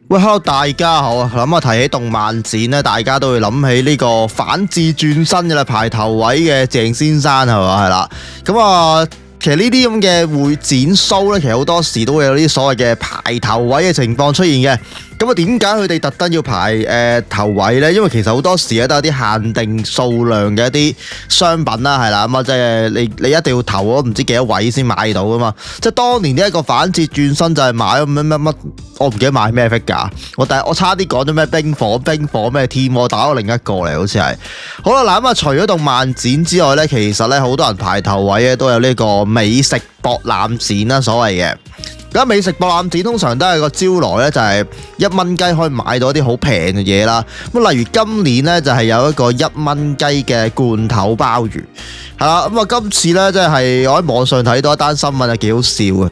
喂，hello，大家好啊！諗啊，提起動漫展咧，大家都會諗起呢個反智轉身嘅啦，排頭位嘅鄭先生係嘛，係啦。咁啊，其實呢啲咁嘅會展 show 咧，其實好多時都會有啲所謂嘅排頭位嘅情況出現嘅。咁啊，點解佢哋特登要排頭位呢？因為其實好多時咧都有啲限定數量嘅一啲商品啦，係啦，咁啊，即係你一定要投咗唔知幾多位先買到噶嘛。即係當年呢一個反智轉身就係買咗乜，我唔記得買咩 figure，我差啲講咗咩冰火咩天，我打咗另一個嚟，好似係。好啦，嗱咁啊，除咗動漫展之外呢，其實呢好多人排頭位咧都有呢個美食博覽展啦，所謂嘅。咁美食博覽展通常都係個招來咧，就係1蚊雞可以買到一啲好平嘅嘢啦。咁例如今年咧就係有一個1蚊雞嘅罐頭鮑魚，係啦。咁啊今次咧即係我喺網上睇到一單新聞啊，幾好笑嘅。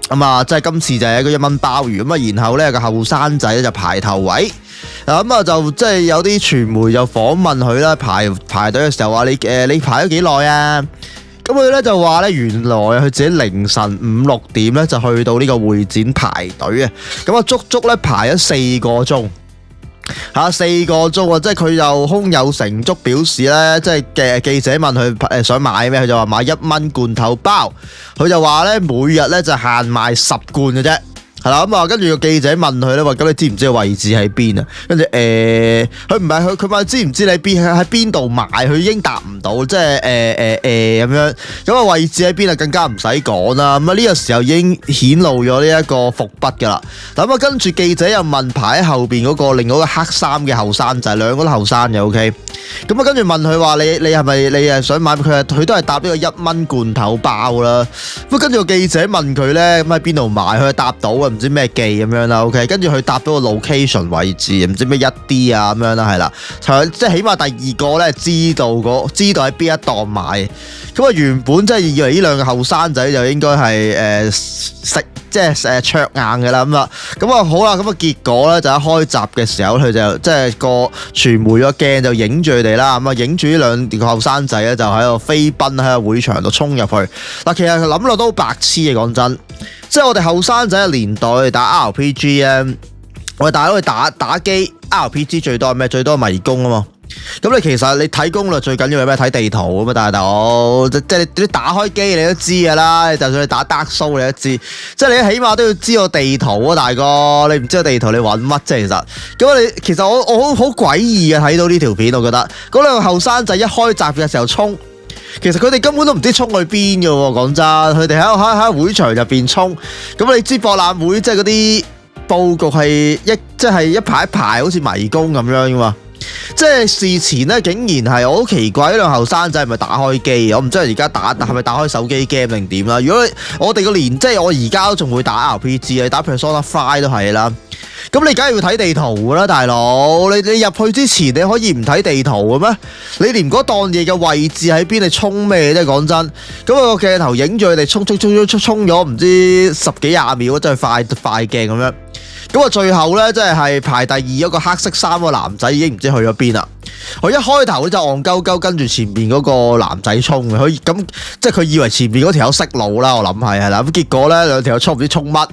咁啊即係今次就係一個1蚊鮑魚，咁啊然後咧有個後生仔咧就排頭位。咁啊就即係有啲傳媒就訪問佢啦，排隊嘅時候話你排咗幾耐啊？咁佢咧就話咧，原來佢自己凌晨5、6點咧就去到呢個會展排隊啊！咁啊，足足咧排咗4個鐘，4個鐘啊！即係佢又胸有成竹表示咧，即係嘅記者問佢想買咩，佢就話買1蚊罐頭包，佢就話咧每日咧就限賣10罐嘅啫。係啦，咁啊，跟住個記者問佢咧，話咁你知唔知個位置喺邊啊？跟住佢唔係佢問知唔知你喺邊度買，佢已經答唔到，即係咁樣。咁啊位置喺邊啊，更加唔使講啦。咁啊呢個時候已經顯露咗呢一個伏筆㗎啦。咁啊跟住記者又問排喺後邊嗰個另外一個黑衫嘅後生仔，兩個都後生嘅 OK。咁啊跟住問佢話你係咪你係想買？佢都係答呢個1蚊罐頭包啦。咁跟住個記者問佢咧，咁喺邊度買？佢係答到啊。唔知咩記咁樣啦 ，OK， 跟住佢搭到個 location 位置，唔知咩1D啊咁樣啦，係啦，即係起碼第二個咧知道喺邊一檔買，咁啊原本即係以為呢兩個後生仔就應該係灼硬嘅啦咁啊好啦，咁啊結果咧就一開閘嘅時候，佢就即係個傳媒個鏡就影住佢哋啦，咁啊影住呢兩個後生仔咧就喺度飛奔喺個會場度衝入去。嗱，其實諗落都好白痴嘅，講真。即係我哋後生仔嘅年代打 RPG 咧，我哋大佬去打機 RPG 最多係咩？最多迷宮啊嘛。咁你其實你睇攻略最緊要係咩？睇地圖啊嘛，大佬。即係你打開機你都知噶啦，就算你打 Dark Souls 你都知。即係你起碼都要知道地圖啊，大哥。你唔知道地圖你揾乜啫？其實我好詭異啊！睇到呢條片，我覺得嗰兩個後生仔一開閘嘅時候衝。其實佢哋根本都唔知衝去邊嘅喎，講真，佢哋喺會場入邊衝。咁你知博覽會即係嗰啲佈局係一排一排好似迷宮咁樣嘅嘛。即係事前咧，竟然係我好奇怪，呢兩後生仔係咪打開機？我唔知而家係咪打開手機 game 定點啦。如果我哋個年，即係我而家都仲會打 RPG， 你打 Persona 5都係啦。咁你梗係要睇地圖噶啦，大佬！你入去之前你可以唔睇地圖嘅咩？你連嗰檔嘢嘅位置喺邊，你衝咩啫？講真，咁個鏡頭影住佢哋衝咗唔知10幾20秒，真係快鏡咁樣。咁啊，最後咧，即係排第二嗰個黑色衫個男仔已經唔知去咗邊啦。佢一開頭就戇鳩鳩跟住前面嗰個男仔衝嘅，佢咁即係佢以為前面嗰條友識路啦，我諗係啦。咁結果咧，兩條友衝唔知衝乜。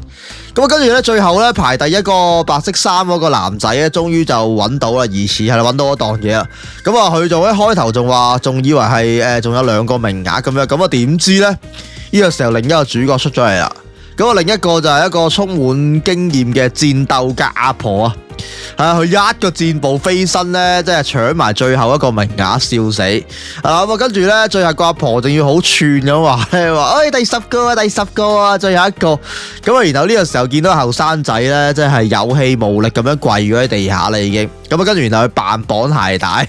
咁啊，跟住咧，最後咧排第一個白色衫嗰個男仔咧，終於就揾到啦，疑似係啦，揾到嗰檔嘢啦。咁啊，佢仲一開頭仲以為係仲有2個名額咁樣。咁啊，點知咧呢個時候另一個主角出咗嚟啦。咁啊，另一個就係一個充滿經驗嘅戰鬥家阿婆啊！佢一個箭步飛身咧，即係搶埋最後一個名額，笑死！咁啊，跟住咧，最後個阿婆仲要好串咁話咧，第十個啊，最後一個。咁啊，然後呢個時候見到後生仔咧，即係有氣無力咁樣跪咗喺地下啦，已經。咁啊，跟住然後佢扮綁鞋帶，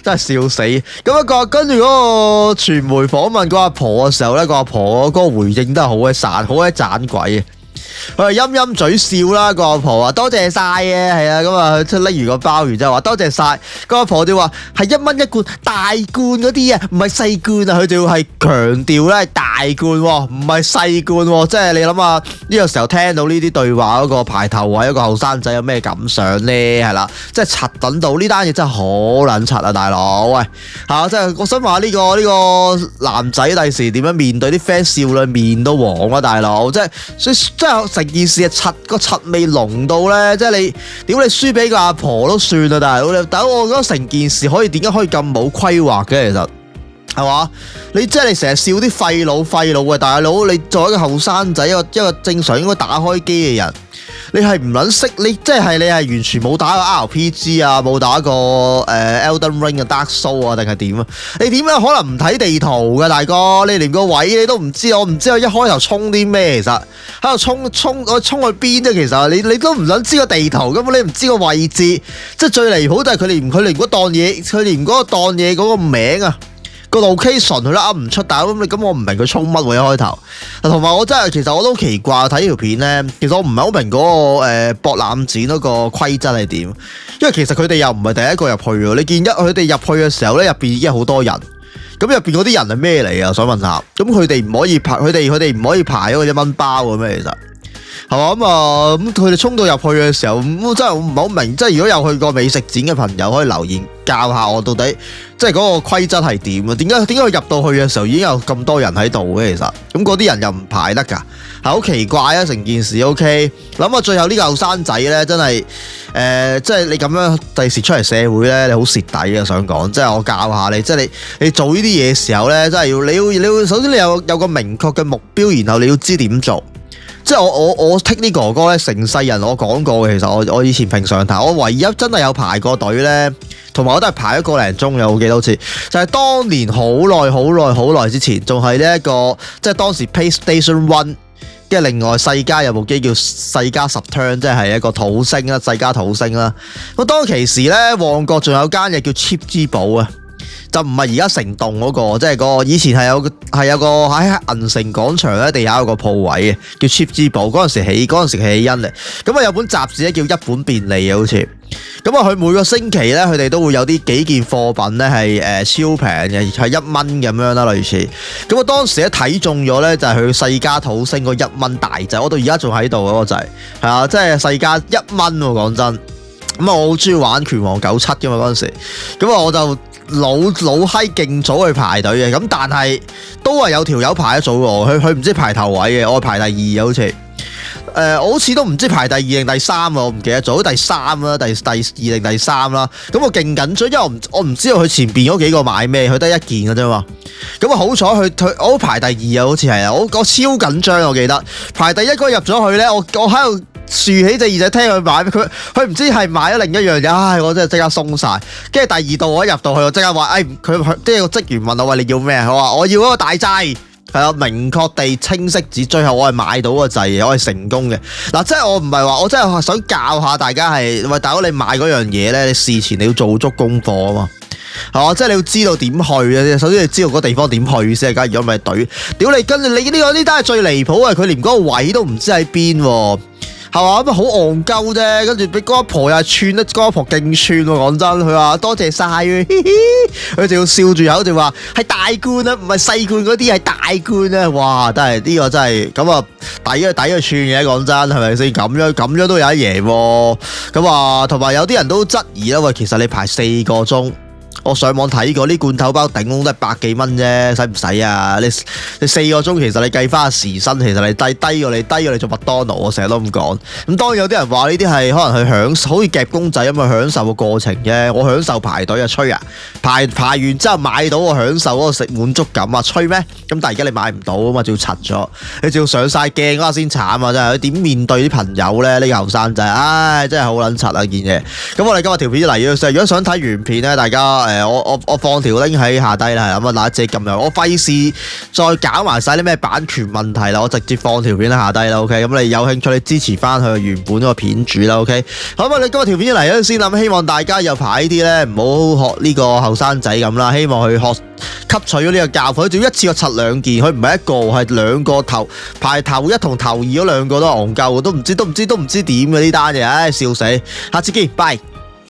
真係笑死！咁啊，跟住嗰個傳媒訪問個阿婆嘅時候咧，個阿婆嗰個回應都係好鬼散，好鬼盞鬼嘅。佢係陰陰嘴笑啦，個阿婆話多謝晒嘅，係啊，咁啊佢拎完個鮑魚之後話多謝晒，個阿婆就話係1蚊1罐大罐嗰啲啊，唔係細罐啊，佢就係強調咧大罐，唔係細罐，即係你諗下呢個時候聽到呢啲對話嗰個排頭位一個後生仔有咩感想咧？係啦，即係柒等到呢單嘢真係好撚柒啊，大佬喂嚇！即係我想話呢個男仔第時點樣面對啲 fans 笑到面都黃啊，大佬！即係成件事係個柒味濃到咧，即係你屌你輸俾個阿婆都算啦，大佬，但係我覺得成件事點解可以咁冇規劃嘅其實？係嘛？你即係你成日笑啲廢佬嘅大佬，你作為一個後生仔，一個正常應該打開機嘅人，你係唔撚識？你係完全冇打過 RPG 啊，冇打過Elden Ring 嘅 Dark Soul 啊，定係點啊？你點樣可能唔睇地圖嘅大哥？你連個位你都唔知，我唔知我一開頭衝啲咩，其實喺度衝去邊啫？其實你都唔想知個地圖，根本你唔知個位置。即係最離譜就係佢連嗰檔嘢，佢連嗰個檔嘢嗰個名啊，個 location 佢都噏唔出，但係咁我唔明佢衝乜喎一開頭。同埋我真係其實我都奇怪睇呢條片咧，其實我唔係好明嗰個博覽展嗰個規則係點，因為其實佢哋又唔係第一個入去喎。你見佢哋入去嘅時候咧，入邊已經好多人，咁入邊嗰啲人係咩嚟啊？想問下，咁佢哋唔可以排，佢哋唔可以排嗰個1蚊包嘅咩？其實係嘛咁佢哋衝到入去嘅時候，真係唔係好明。即係如果有去過美食展嘅朋友，可以留言教下我到底，即係嗰個規則係點啊？點解佢入到去嘅時候已經有咁多人喺度嘅？其實咁嗰啲人又唔排得㗎，係好奇怪啊！成件事 OK， 諗下最後呢個後生仔咧，真係即係你咁樣第時出嚟社會咧，你好蝕底啊！想講，即係我教下你，即係你做呢啲嘢嘅時候咧，真係你要首先你有個明確嘅目標，然後你要知點做。即係我剔呢哥哥咧，成世人我講過嘅，其實我以前平常睇，我唯一真係有排過隊咧，同埋我都係排咗個零鐘嘅，我記得好似就係當年好耐之前，仲係呢一個即係當時 PlayStation One 嘅另外世嘉有部機叫世嘉Saturn，即係一個土星啦，世嘉土星啦。咁當其時咧，旺角仲有間嘢叫 Cheap 之寶啊。就唔係而家成棟嗰個，即係個以前係有個喺銀城廣場咧地下有個鋪位嘅，叫 Cheap 之寶。嗰陣時起因嚟。咁啊有本雜誌咧叫一本便利嘅好似。咁啊佢每個星期咧佢哋都會有啲幾件貨品咧係超平嘅，係1蚊咁樣啦類似。咁我當時咧睇中咗咧就係佢世嘉土星個1蚊大仔，我到而家仲喺度嗰個仔，係啊，即係世嘉1蚊喎講真。咁啊我好中意玩拳王97噶嘛嗰陣時，咁啊我就老閪勁早去排隊嘅，咁但係都係有條友排得早喎，佢唔知排頭位嘅，我排第2好似，我好似都唔知排第2定第3啊，我唔記得咗，第3啦，第2定第3啦，咁我勁緊張，因為我唔知道佢前邊嗰幾個買咩，佢得一件嘅啫嘛，咁啊好彩我都排第2啊，好似係啊，我超緊張，我記得排第1嗰個入咗去咧，我喺度豎起隻耳仔聽佢買，佢唔知係買咗另一樣嘢，唉！我真係即刻鬆晒。跟住第2度我一入到去，我即刻話，佢即係個職員問我話你要咩？佢話我要嗰個大掣，係啊，明確地清晰指，最後我係買到個掣，我係成功嘅。嗱，即係我唔係話，我真係想教下大家係，喂，大佬你買嗰樣嘢咧，你事前你要做足功課啊嘛。係嘛，即係你要知道點去啊！首先你知道嗰個地方點去先，如果唔係隊，屌你跟住你呢單係最離譜啊！佢連嗰個位都唔知喺邊喎。係嘛，咁好戇鳩啫，跟住俾嗰阿婆又係串得，嗰阿婆勁串喎，講真，佢話多謝晒，佢就要笑住口就話係大罐啊，唔係細罐嗰啲係大罐啊，哇，真係呢個真係咁啊，抵佢串嘅，講真係咪先？咁樣都有一贏喎，咁啊，同埋有啲人都質疑啦，喂，其實你排4個鐘。我上網睇過啲罐頭包頂籠都係100幾蚊啫，使唔使啊？你4個鐘，其實你計翻時薪，其實你低過你做麥當勞，我成日都咁講。咁當然有啲人話呢啲係可能去享受，好似夾公仔咁去享受個過程啫。我享受排隊啊，吹啊！排完之後買到我享受嗰個食滿足感啊，吹咩？咁但係而家你買唔到啊嘛，就要柒咗，你就要上晒鏡嗰下先慘啊！真係，點面對啲朋友咧？呢個後生仔，唉，真係好撚柒啊件嘢。咁我哋今日條片嚟咗，如果想睇原片咧，大家我放條 link 喺下低啦，咁啊嗱，自己撳入，我費事再搞埋晒啲咩版權問題啦，我直接放條片喺下低啦 ，OK， 咁你有興趣你支持翻佢原本嗰個片主啦 ，OK， 好啊，你今日條片嚟咗先啦，希望大家又排呢啲咧，唔好學呢個後生仔咁啦，希望佢吸取咗呢個教訓，佢仲要一次過拆2件，佢唔係一個，係2個排頭1同頭2嗰2個都係戇鳩，都唔知點嘅呢單嘢，唉，笑死，下次見，拜。